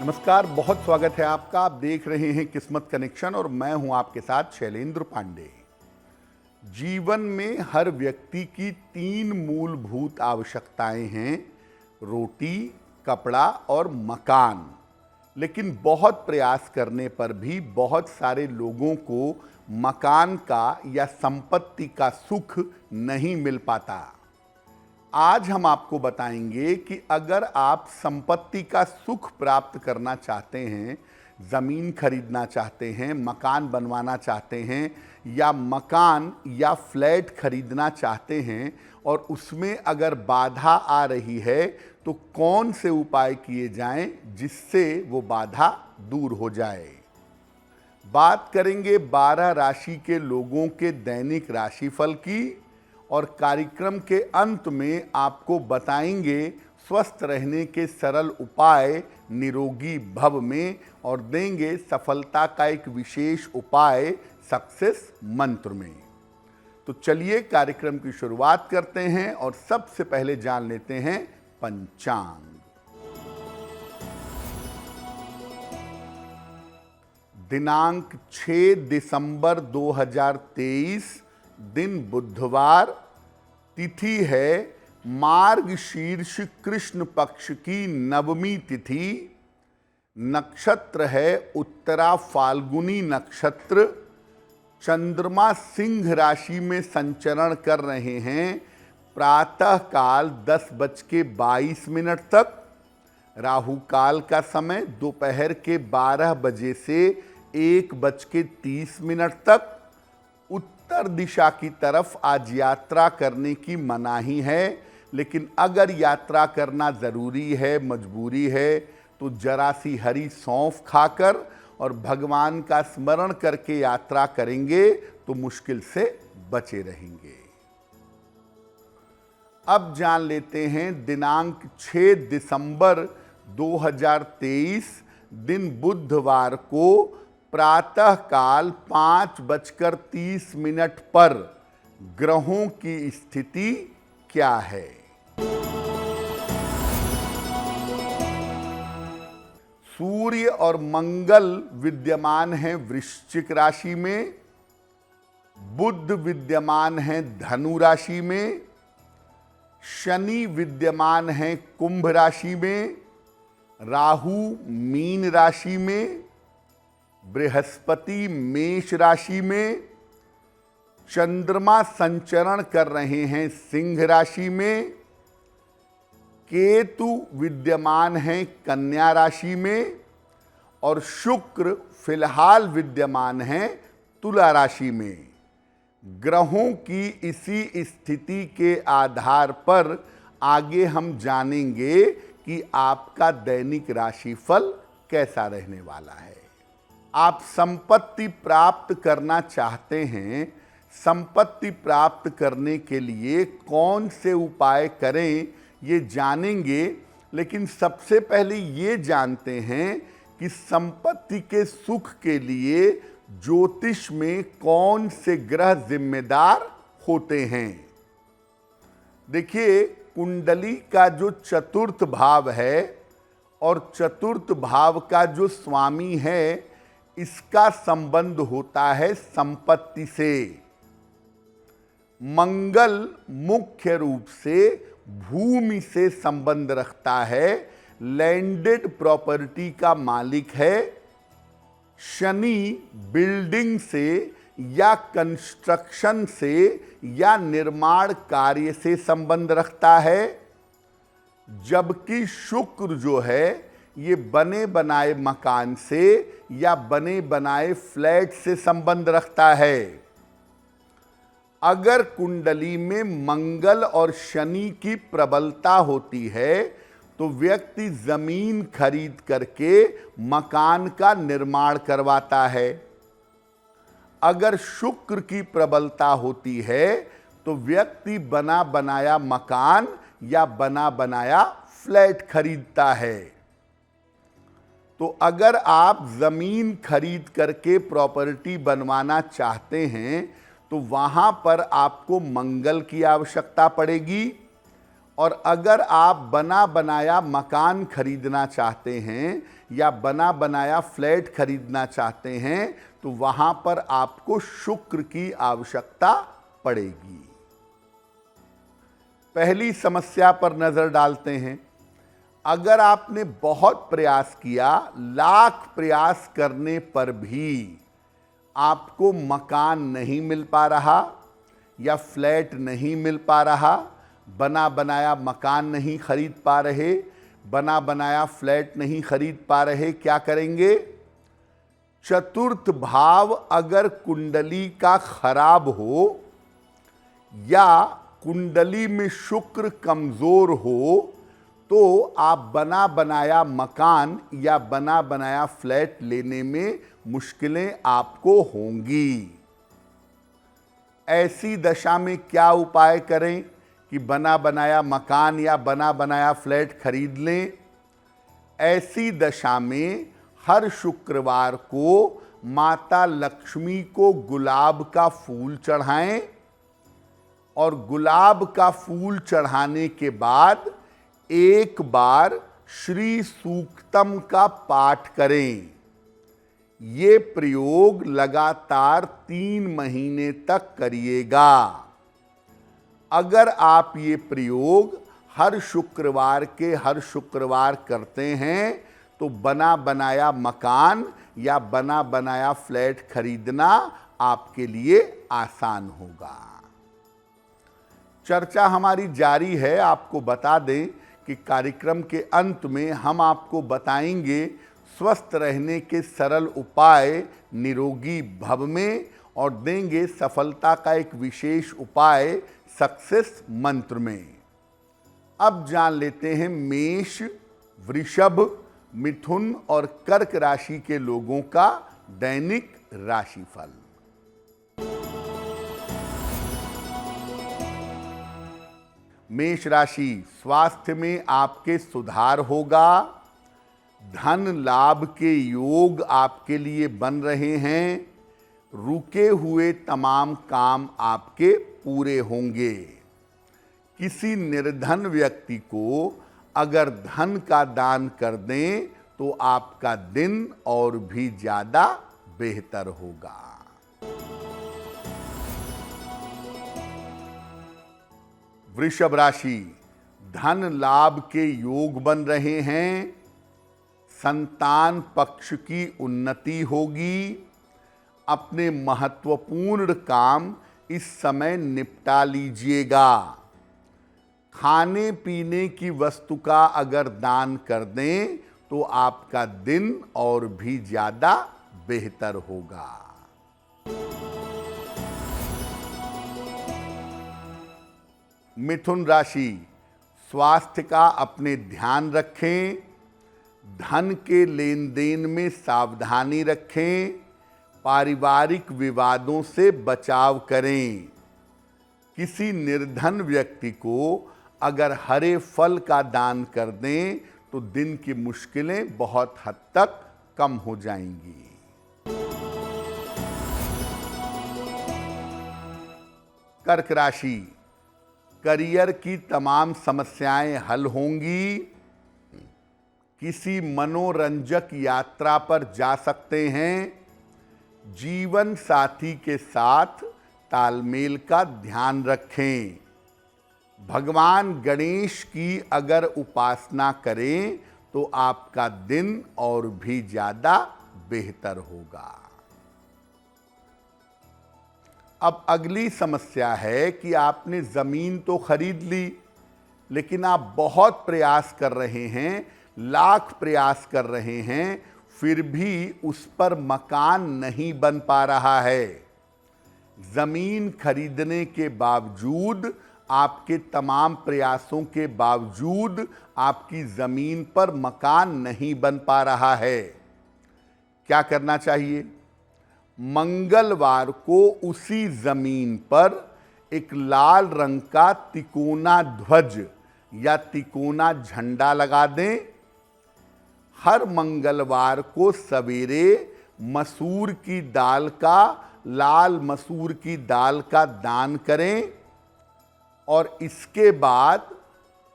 नमस्कार, बहुत स्वागत है आपका। आप देख रहे हैं किस्मत कनेक्शन और मैं हूं आपके साथ शैलेंद्र पांडे। जीवन में हर व्यक्ति की 3 मूलभूत आवश्यकताएं हैं: रोटी, कपड़ा और मकान। लेकिन बहुत प्रयास करने पर भी बहुत सारे लोगों को मकान का या संपत्ति का सुख नहीं मिल पाता। आज हम आपको बताएंगे कि अगर आप संपत्ति का सुख प्राप्त करना चाहते हैं, ज़मीन खरीदना चाहते हैं, मकान बनवाना चाहते हैं या मकान या फ्लैट खरीदना चाहते हैं और उसमें अगर बाधा आ रही है तो कौन से उपाय किए जाएं जिससे वो बाधा दूर हो जाए। बात करेंगे 12 राशि के लोगों के दैनिक राशिफल की और कार्यक्रम के अंत में आपको बताएंगे स्वस्थ रहने के सरल उपाय निरोगी भव में और देंगे सफलता का एक विशेष उपाय सक्सेस मंत्र में। तो चलिए कार्यक्रम की शुरुआत करते हैं और सबसे पहले जान लेते हैं पंचांग। दिनांक 6 दिसंबर 2023, दिन बुधवार, तिथि है मार्गशीर्ष कृष्ण पक्ष की नवमी तिथि, नक्षत्र है उत्तरा फाल्गुनी नक्षत्र, चंद्रमा सिंह राशि में संचरण कर रहे हैं प्रातः काल 10:22 तक, राहु काल का समय दोपहर के 12 बजे से 1:30 तक। उत्तर दिशा की तरफ आज यात्रा करने की मनाही है, लेकिन अगर यात्रा करना ज़रूरी है, मजबूरी है, तो जरा सी हरी सौंफ खाकर और भगवान का स्मरण करके यात्रा करेंगे तो मुश्किल से बचे रहेंगे। अब जान लेते हैं दिनांक 6 दिसंबर 2023, दिन बुधवार को प्रातः काल 5:30 पर ग्रहों की स्थिति क्या है। सूर्य और मंगल विद्यमान हैं वृश्चिक राशि में, बुध विद्यमान हैं धनु राशि में, शनि विद्यमान हैं कुंभ राशि में, राहु मीन राशि में, बृहस्पति मेष राशि में, चंद्रमा संचरण कर रहे हैं सिंह राशि में, केतु विद्यमान हैं कन्या राशि में और शुक्र फिलहाल विद्यमान हैं तुला राशि में। ग्रहों की इसी स्थिति के आधार पर आगे हम जानेंगे कि आपका दैनिक राशिफल कैसा रहने वाला है। आप संपत्ति प्राप्त करना चाहते हैं, संपत्ति प्राप्त करने के लिए कौन से उपाय करें ये जानेंगे, लेकिन सबसे पहले ये जानते हैं कि संपत्ति के सुख के लिए ज्योतिष में कौन से ग्रह जिम्मेदार होते हैं। देखिए, कुंडली का जो चतुर्थ भाव है और चतुर्थ भाव का जो स्वामी है, इसका संबंध होता है संपत्ति से। मंगल मुख्य रूप से भूमि से संबंध रखता है, लैंडेड प्रॉपर्टी का मालिक है। शनि बिल्डिंग से या कंस्ट्रक्शन से या निर्माण कार्य से संबंध रखता है, जबकि शुक्र जो है ये बने बनाए मकान से या बने बनाए फ्लैट से संबंध रखता है। अगर कुंडली में मंगल और शनि की प्रबलता होती है तो व्यक्ति जमीन खरीद करके मकान का निर्माण करवाता है। अगर शुक्र की प्रबलता होती है तो व्यक्ति बना बनाया मकान या बना बनाया फ्लैट खरीदता है। तो अगर आप जमीन खरीद करके प्रॉपर्टी बनवाना चाहते हैं तो वहां पर आपको मंगल की आवश्यकता पड़ेगी और अगर आप बना बनाया मकान खरीदना चाहते हैं या बना बनाया फ्लैट खरीदना चाहते हैं तो वहां पर आपको शुक्र की आवश्यकता पड़ेगी। पहली समस्या पर नजर डालते हैं। अगर आपने बहुत प्रयास किया, लाख प्रयास करने पर भी आपको मकान नहीं मिल पा रहा या फ्लैट नहीं मिल पा रहा, बना बनाया मकान नहीं खरीद पा रहे, बना बनाया फ्लैट नहीं खरीद पा रहे, क्या करेंगे? चतुर्थ भाव अगर कुंडली का खराब हो या कुंडली में शुक्र कमजोर हो तो आप बना बनाया मकान या बना बनाया फ्लैट लेने में मुश्किलें आपको होंगी। ऐसी दशा में क्या उपाय करें कि बना बनाया मकान या बना बनाया फ्लैट खरीद लें? ऐसी दशा में हर शुक्रवार को माता लक्ष्मी को गुलाब का फूल चढ़ाएं और गुलाब का फूल चढ़ाने के बाद एक बार श्री सूक्तम का पाठ करें। ये प्रयोग लगातार 3 महीने तक करिएगा। अगर आप ये प्रयोग हर शुक्रवार के हर शुक्रवार करते हैं तो बना बनाया मकान या बना बनाया फ्लैट खरीदना आपके लिए आसान होगा। चर्चा हमारी जारी है। आपको बता दें कि कार्यक्रम के अंत में हम आपको बताएंगे स्वस्थ रहने के सरल उपाय निरोगी भव में और देंगे सफलता का एक विशेष उपाय सक्सेस मंत्र में। अब जान लेते हैं मेष, वृषभ, मिथुन और कर्क राशि के लोगों का दैनिक राशिफल। मेष राशि, स्वास्थ्य में आपके सुधार होगा। धन लाभ के योग आपके लिए बन रहे हैं। रुके हुए तमाम काम आपके पूरे होंगे। किसी निर्धन व्यक्ति को अगर धन का दान कर दें तो आपका दिन और भी ज्यादा बेहतर होगा। वृषभ राशि, धन लाभ के योग बन रहे हैं। संतान पक्ष की उन्नति होगी। अपने महत्वपूर्ण काम इस समय निपटा लीजिएगा। खाने पीने की वस्तु का अगर दान कर दें तो आपका दिन और भी ज्यादा बेहतर होगा। मिथुन राशि, स्वास्थ्य का अपने ध्यान रखें। धन के लेन देन में सावधानी रखें। पारिवारिक विवादों से बचाव करें। किसी निर्धन व्यक्ति को अगर हरे फल का दान कर दें तो दिन की मुश्किलें बहुत हद तक कम हो जाएंगी। कर्क राशि, करियर की तमाम समस्याएं हल होंगी। किसी मनोरंजक यात्रा पर जा सकते हैं। जीवन साथी के साथ तालमेल का ध्यान रखें। भगवान गणेश की अगर उपासना करें तो आपका दिन और भी ज्यादा बेहतर होगा। अब अगली समस्या है कि आपने जमीन तो खरीद ली लेकिन आप बहुत प्रयास कर रहे हैं, लाख प्रयास कर रहे हैं, फिर भी उस पर मकान नहीं बन पा रहा है। जमीन खरीदने के बावजूद, आपके तमाम प्रयासों के बावजूद आपकी जमीन पर मकान नहीं बन पा रहा है। क्या करना चाहिए? मंगलवार को उसी जमीन पर एक लाल रंग का तिकोना ध्वज या तिकोना झंडा लगा दें। हर मंगलवार को सवेरे मसूर की दाल का, लाल मसूर की दाल का दान करें और इसके बाद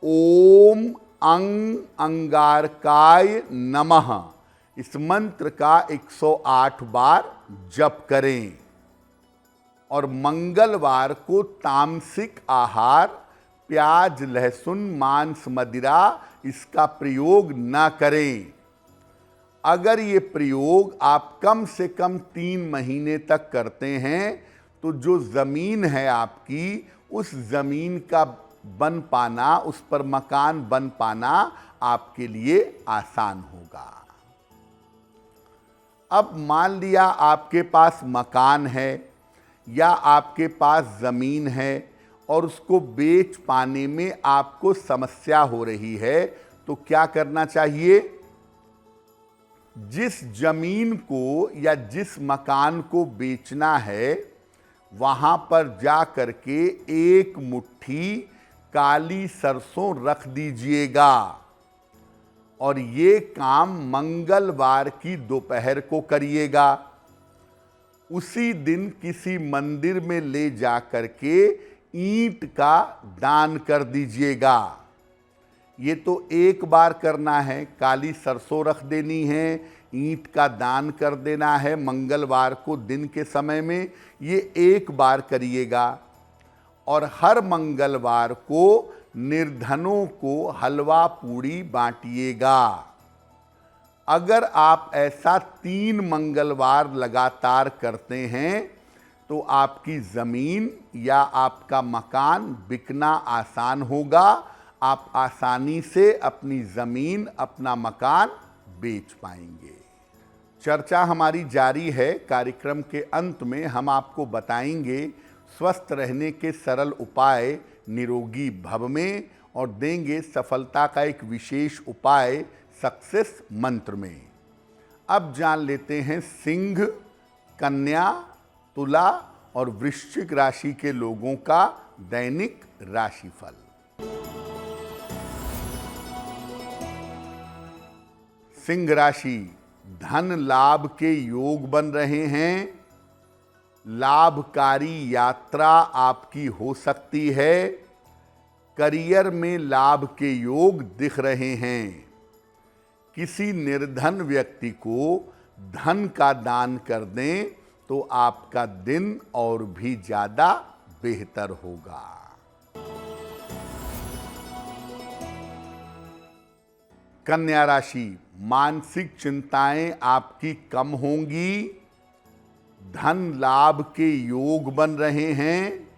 ओम अंग अंगारकाय नमः इस मंत्र का 108 बार जप करें। और मंगलवार को तामसिक आहार, प्याज, लहसुन, मांस, मदिरा इसका प्रयोग न करें। अगर ये प्रयोग आप कम से कम 3 महीने तक करते हैं तो जो ज़मीन है आपकी, उस ज़मीन का बन पाना, उस पर मकान बन पाना आपके लिए आसान होगा। अब मान लिया आपके पास मकान है या आपके पास ज़मीन है और उसको बेच पाने में आपको समस्या हो रही है, तो क्या करना चाहिए? जिस जमीन को या जिस मकान को बेचना है वहां पर जा करके 1 मुट्ठी काली सरसों रख दीजिएगा और ये काम मंगलवार की दोपहर को करिएगा। उसी दिन किसी मंदिर में ले जा करके ईंट का दान कर दीजिएगा। ये तो एक बार करना है, काली सरसों रख देनी है, ईंट का दान कर देना है मंगलवार को दिन के समय में, ये एक बार करिएगा। और हर मंगलवार को निर्धनों को हलवा पूड़ी बांटिएगा। अगर आप ऐसा 3 मंगलवार लगातार करते हैं तो आपकी ज़मीन या आपका मकान बिकना आसान होगा। आप आसानी से अपनी ज़मीन, अपना मकान बेच पाएंगे। चर्चा हमारी जारी है। कार्यक्रम के अंत में हम आपको बताएंगे स्वस्थ रहने के सरल उपाय निरोगी भव में और देंगे सफलता का एक विशेष उपाय सक्सेस मंत्र में। अब जान लेते हैं सिंह, कन्या, तुला और वृश्चिक राशि के लोगों का दैनिक राशिफल। सिंह राशि, धन लाभ के योग बन रहे हैं। लाभकारी यात्रा आपकी हो सकती है। करियर में लाभ के योग दिख रहे हैं। किसी निर्धन व्यक्ति को धन का दान कर दें तो आपका दिन और भी ज़्यादा बेहतर होगा। कन्या राशि, मानसिक चिंताएं आपकी कम होंगी। धन लाभ के योग बन रहे हैं।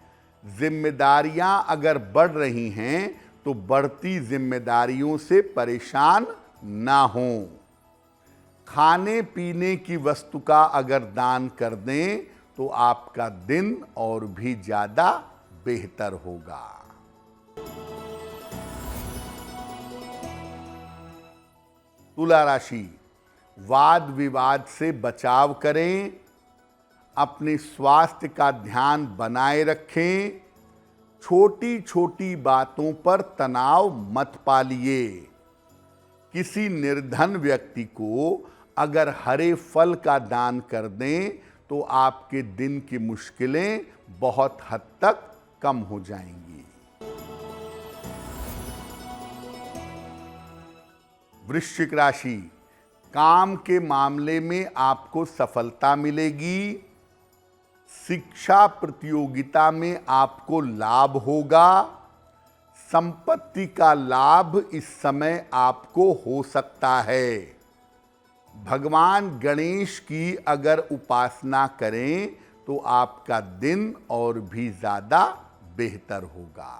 जिम्मेदारियां अगर बढ़ रही हैं तो बढ़ती जिम्मेदारियों से परेशान ना हों। खाने पीने की वस्तु का अगर दान कर दें तो आपका दिन और भी ज़्यादा बेहतर होगा। तुला राशि, वाद विवाद से बचाव करें। अपने स्वास्थ्य का ध्यान बनाए रखें। छोटी छोटी बातों पर तनाव मत पालिए। किसी निर्धन व्यक्ति को अगर हरे फल का दान कर दें तो आपके दिन की मुश्किलें बहुत हद तक कम हो जाएंगी। वृश्चिक राशि, काम के मामले में आपको सफलता मिलेगी। शिक्षा प्रतियोगिता में आपको लाभ होगा। संपत्ति का लाभ इस समय आपको हो सकता है। भगवान गणेश की अगर उपासना करें तो आपका दिन और भी ज़्यादा बेहतर होगा।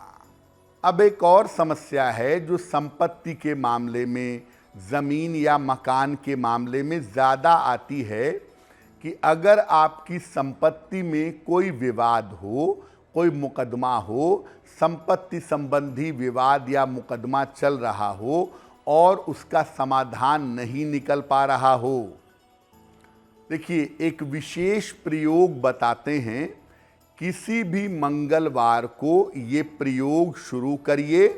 अब एक और समस्या है जो संपत्ति के मामले में, ज़मीन या मकान के मामले में ज़्यादा आती है कि अगर आपकी संपत्ति में कोई विवाद हो, कोई मुकदमा हो, संपत्ति संबंधी विवाद या मुकदमा चल रहा हो और उसका समाधान नहीं निकल पा रहा हो। देखिए, एक विशेष प्रयोग बताते हैं। किसी भी मंगलवार को ये प्रयोग शुरू करिए।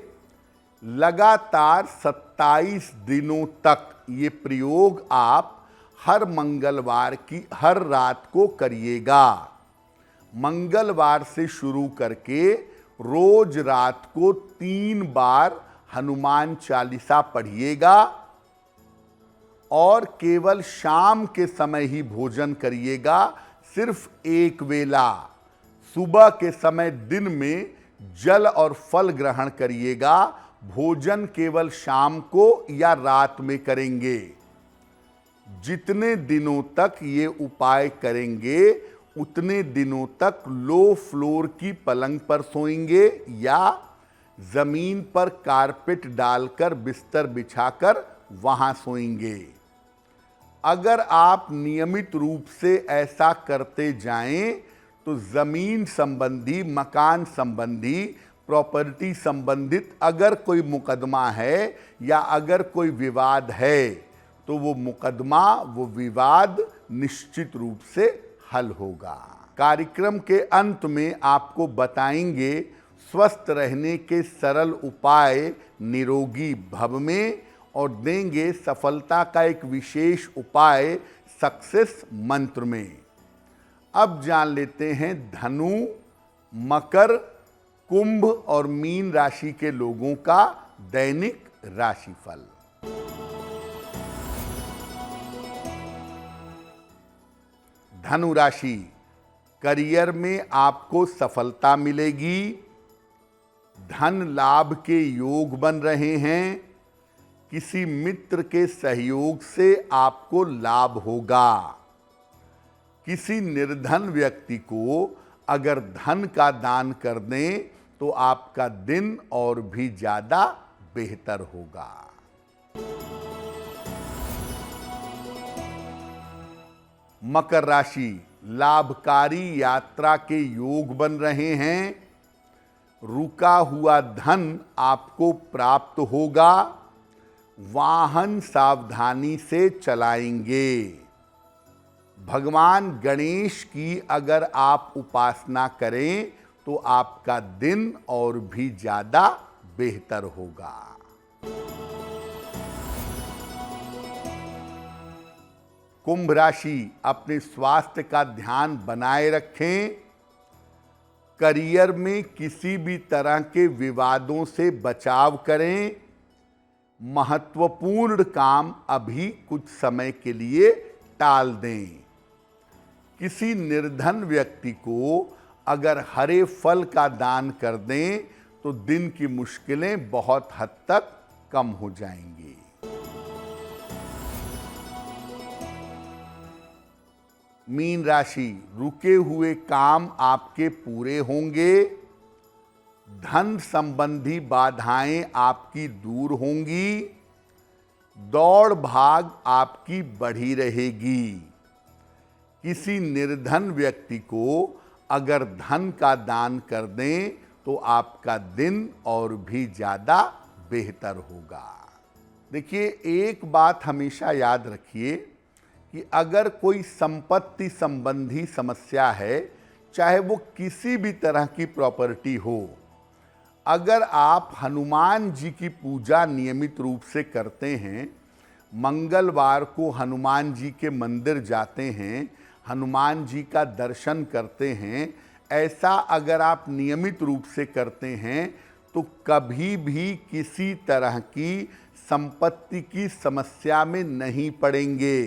लगातार 27 दिनों तक ये प्रयोग आप हर मंगलवार की हर रात को करिएगा। मंगलवार से शुरू करके रोज रात को 3 बार हनुमान चालीसा पढ़िएगा और केवल शाम के समय ही भोजन करिएगा, सिर्फ एक वेला। सुबह के समय दिन में जल और फल ग्रहण करिएगा, भोजन केवल शाम को या रात में करेंगे। जितने दिनों तक ये उपाय करेंगे उतने दिनों तक लो फ्लोर की पलंग पर सोएंगे या जमीन पर कारपेट डालकर बिस्तर बिछाकर वहां सोएंगे। अगर आप नियमित रूप से ऐसा करते जाएं तो जमीन संबंधी, मकान संबंधी, प्रॉपर्टी संबंधित अगर कोई मुकदमा है या अगर कोई विवाद है तो वो मुकदमा, वो विवाद निश्चित रूप से हल होगा। कार्यक्रम के अंत में आपको बताएंगे स्वस्थ रहने के सरल उपाय निरोगी भव में और देंगे सफलता का एक विशेष उपाय सक्सेस मंत्र में। अब जान लेते हैं धनु, मकर, कुंभ और मीन राशि के लोगों का दैनिक राशिफल। धनु राशि, करियर में आपको सफलता मिलेगी, धन लाभ के योग बन रहे हैं, किसी मित्र के सहयोग से आपको लाभ होगा। किसी निर्धन व्यक्ति को अगर धन का दान कर दें तो आपका दिन और भी ज्यादा बेहतर होगा। मकर राशि, लाभकारी यात्रा के योग बन रहे हैं, रुका हुआ धन आपको प्राप्त होगा, वाहन सावधानी से चलाएंगे। भगवान गणेश की अगर आप उपासना करें तो आपका दिन और भी ज्यादा बेहतर होगा। कुंभ राशि, अपने स्वास्थ्य का ध्यान बनाए रखें, करियर में किसी भी तरह के विवादों से बचाव करें, महत्वपूर्ण काम अभी कुछ समय के लिए टाल दें। किसी निर्धन व्यक्ति को अगर हरे फल का दान कर दें तो दिन की मुश्किलें बहुत हद तक कम हो जाएंगी। मीन राशि, रुके हुए काम आपके पूरे होंगे, धन संबंधी बाधाएं आपकी दूर होंगी, दौड़ भाग आपकी बढ़ी रहेगी। किसी निर्धन व्यक्ति को अगर धन का दान कर दें तो आपका दिन और भी ज़्यादा बेहतर होगा। देखिए, एक बात हमेशा याद रखिए कि अगर कोई संपत्ति संबंधी समस्या है, चाहे वो किसी भी तरह की प्रॉपर्टी हो, अगर आप हनुमान जी की पूजा नियमित रूप से करते हैं, मंगलवार को हनुमान जी के मंदिर जाते हैं, हनुमान जी का दर्शन करते हैं, ऐसा अगर आप नियमित रूप से करते हैं तो कभी भी किसी तरह की संपत्ति की समस्या में नहीं पड़ेंगे।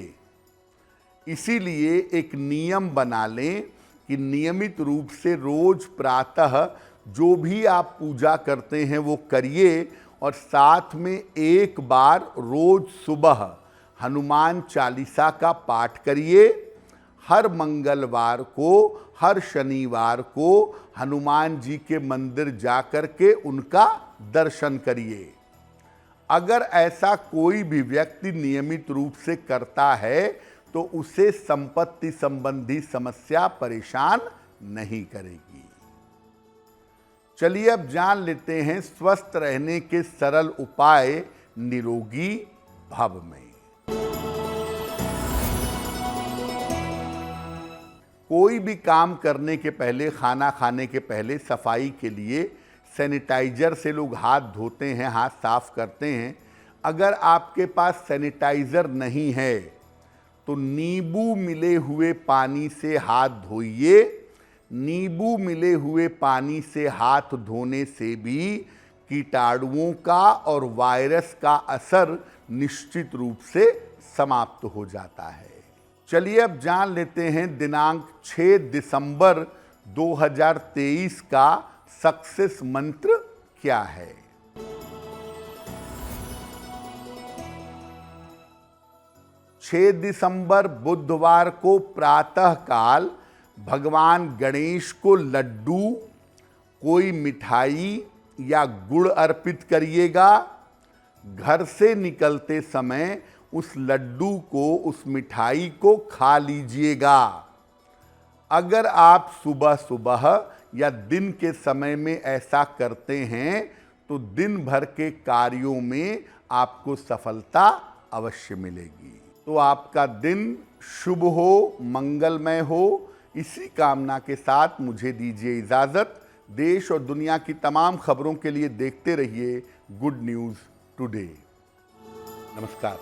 इसीलिए एक नियम बना लें कि नियमित रूप से रोज प्रातः जो भी आप पूजा करते हैं वो करिए और साथ में एक बार रोज सुबह हनुमान चालीसा का पाठ करिए। हर मंगलवार को, हर शनिवार को हनुमान जी के मंदिर जाकर के उनका दर्शन करिए। अगर ऐसा कोई भी व्यक्ति नियमित रूप से करता है तो उसे संपत्ति संबंधी समस्या परेशान नहीं करेगी। चलिए अब जान लेते हैं स्वस्थ रहने के सरल उपाय निरोगी भव में। कोई भी काम करने के पहले, खाना खाने के पहले सफाई के लिए सैनिटाइजर से लोग हाथ धोते हैं, हाथ साफ करते हैं। अगर आपके पास सैनिटाइजर नहीं है तो नींबू मिले हुए पानी से हाथ धोइए। नींबू मिले हुए पानी से हाथ धोने से भी कीटाणुओं का और वायरस का असर निश्चित रूप से समाप्त हो जाता है। चलिए अब जान लेते हैं दिनांक 6 दिसंबर 2023 का सक्सेस मंत्र क्या है। 6 दिसंबर बुधवार को प्रातःकाल भगवान गणेश को लड्डू, कोई मिठाई या गुड़ अर्पित करिएगा। घर से निकलते समय उस लड्डू को, उस मिठाई को खा लीजिएगा। अगर आप सुबह सुबह या दिन के समय में ऐसा करते हैं तो दिन भर के कार्यों में आपको सफलता अवश्य मिलेगी। तो आपका दिन शुभ हो, मंगलमय हो, इसी कामना के साथ मुझे दीजिए इजाज़त। देश और दुनिया की तमाम खबरों के लिए देखते रहिए गुड न्यूज़ टुडे। नमस्कार।